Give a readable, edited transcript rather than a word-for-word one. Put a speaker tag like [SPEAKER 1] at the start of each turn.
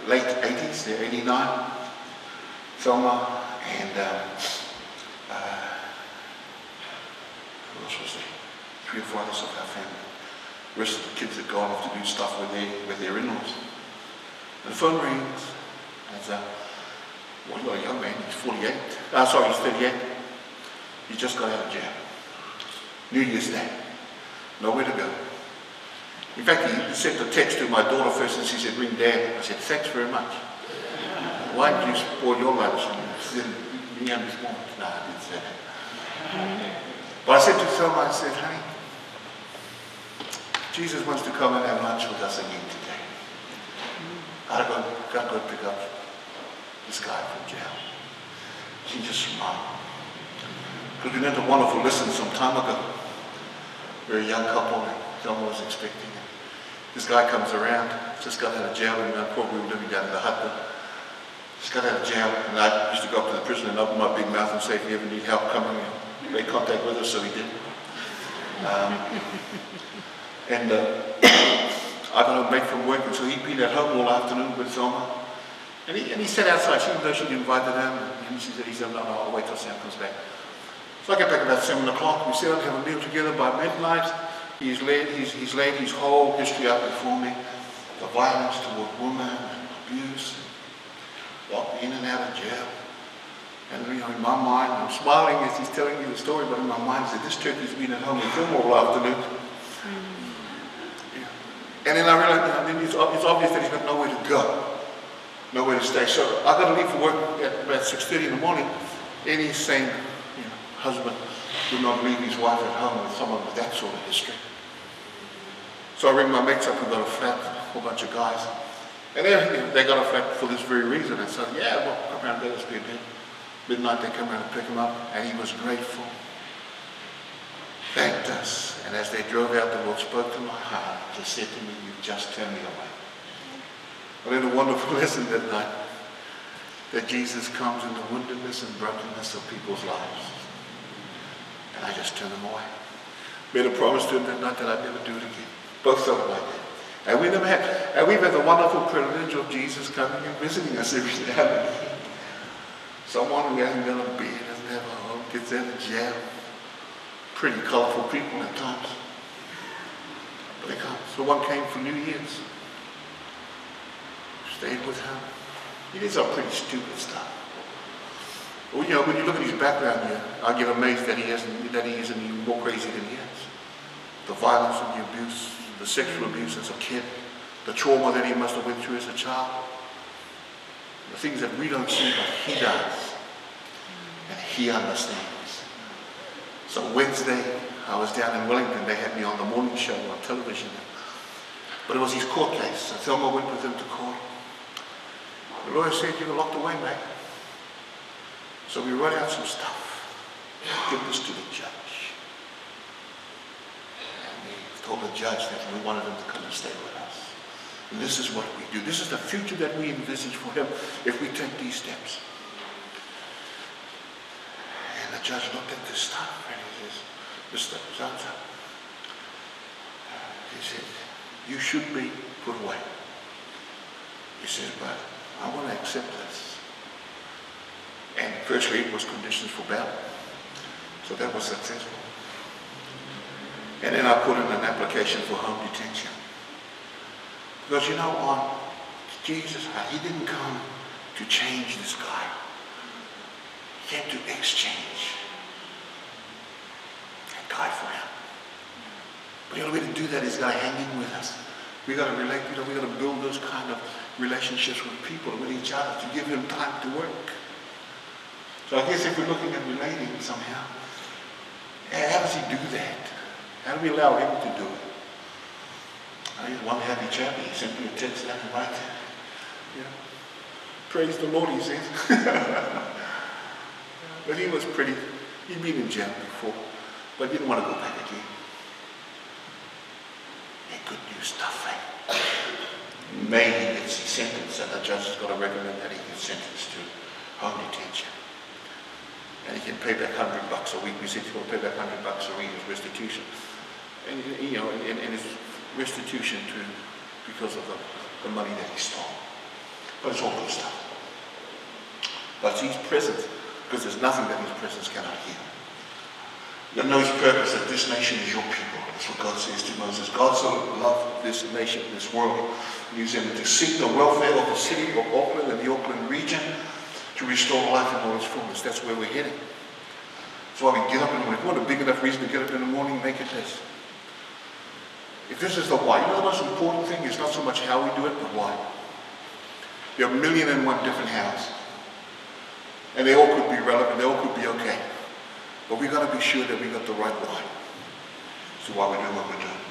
[SPEAKER 1] late 80s, they're 89. Thelma and who else was there? 3 or 4 others of our family. The rest of the kids had gone off to do stuff with their in-laws. And the phone rings. It's a young man, he's 48. He's 38. He just got out of jail. New Year's Day. Nowhere to go. In fact, he sent a text to my daughter first and she said, ring Dad. I said, thanks very much. Why did you spoil your lunch? He said, me and his mom. No, I didn't say that. But I said to Thelma, I said, honey, Jesus wants to come and have lunch with us again today. I've got to go pick up this guy from jail. She just smiled. Because we learned a wonderful lesson some time ago. Very young couple, and Thelma was expecting it. This guy comes around, just got out of jail, and probably we were living down in the hut. Just got out of jail, and I used to go up to the prison and open my big mouth and say, if you ever need help coming, make contact with us, so he did. I got home late from work, and so he'd been at home all afternoon with Thelma. And he sat outside, even though she'd invited him, and he said, no, I'll wait till Sam comes back. So I get back about 7 o'clock, we sit down and have a meal together. By midnight, he's laid his whole history out before me. The violence toward women, and abuse, locked in and out of jail. And in my mind, I'm smiling as he's telling me the story, but in my mind, I said, this turkey's been at home with him all afternoon. Yeah. And then I realized, it's obvious that he's got nowhere to go, nowhere to stay. So I got to leave for work at about 6:30 in the morning. Any sane husband would not leave his wife at home with someone with that sort of history. So I ring my mates up who got a flat, a whole bunch of guys. And they got a flat for this very reason. And so, yeah, well, come around, let us be a bit. Midnight, they come around to pick him up, and he was grateful. Thanked us. And as they drove out, the Lord spoke to my heart. Just said to me, you just turned me away. I learned a wonderful lesson that night. That Jesus comes in the woundedness and brokenness of people's lives. And I just turned them away. Made a promise to him that night that I'd never do it again. Both of them like that. And we've had the wonderful privilege of Jesus coming and visiting us every now and again. Someone who hasn't got a beard, doesn't have a home, gets out of jail. Pretty colourful people at times. But they come. So one came for New Year's. Stayed with him. He did some pretty stupid stuff. Well, when you look at his background here, I get amazed that he isn't even more crazy than he is. The violence and the abuse, the sexual abuse as a kid, the trauma that he must have went through as a child, the things that we don't see, but he does. And he understands. So Wednesday, I was down in Wellington. They had me on the morning show on television. But it was his court case. So Thelma went with him to court. The lawyer said, you were locked away, mate. So we wrote out some stuff. Give this to the judge. And we told the judge that we wanted him to come and stay with us. And this is what we do. This is the future that we envisage for him if we take these steps. And the judge looked at this stuff and he says, Mr. Zanza, he said, you should be put away. He says, but I want to accept this. And firstly, it was conditions for bail. So that was successful. And then I put in an application for home detention. Because on Jesus, he didn't come to change this guy. He came to exchange that guy for him. But the only way to do that is got to hang in with us. We got to relate, we got to build those kind of relationships with people, with each other, to give him time to work. So I guess if we're looking at relating somehow, how does he do that? How do we allow him to do it? He's one happy chappy. He sent me a text that night. Praise the Lord, he says. But he was he'd been in jail before, but didn't want to go back again. He could do stuff like maybe he gets his sentence, and the judge has got to recommend that he gets sentenced to home detention. And he can pay back $100 a week. We said he's going to pay back $100 a week as restitution. And and it's restitution because of the money that he stole. But it's all good stuff. But he's present because there's nothing that his presence cannot heal. You know his purpose, that this nation is your people. That's what God says to Moses. God so loved this nation, this world, New Zealand, to seek the welfare of the city of Auckland and the Auckland region, to restore life in all its fullness. That's where we're heading. That's why we get up in the morning. What a big enough reason to get up in the morning and make it this. If this is the why, you know the most important thing is not so much how we do it, but why. There are 1,000,001 different hows. And they all could be relevant, they all could be okay. But we've got to be sure that we got the right why. So why we do what we're doing.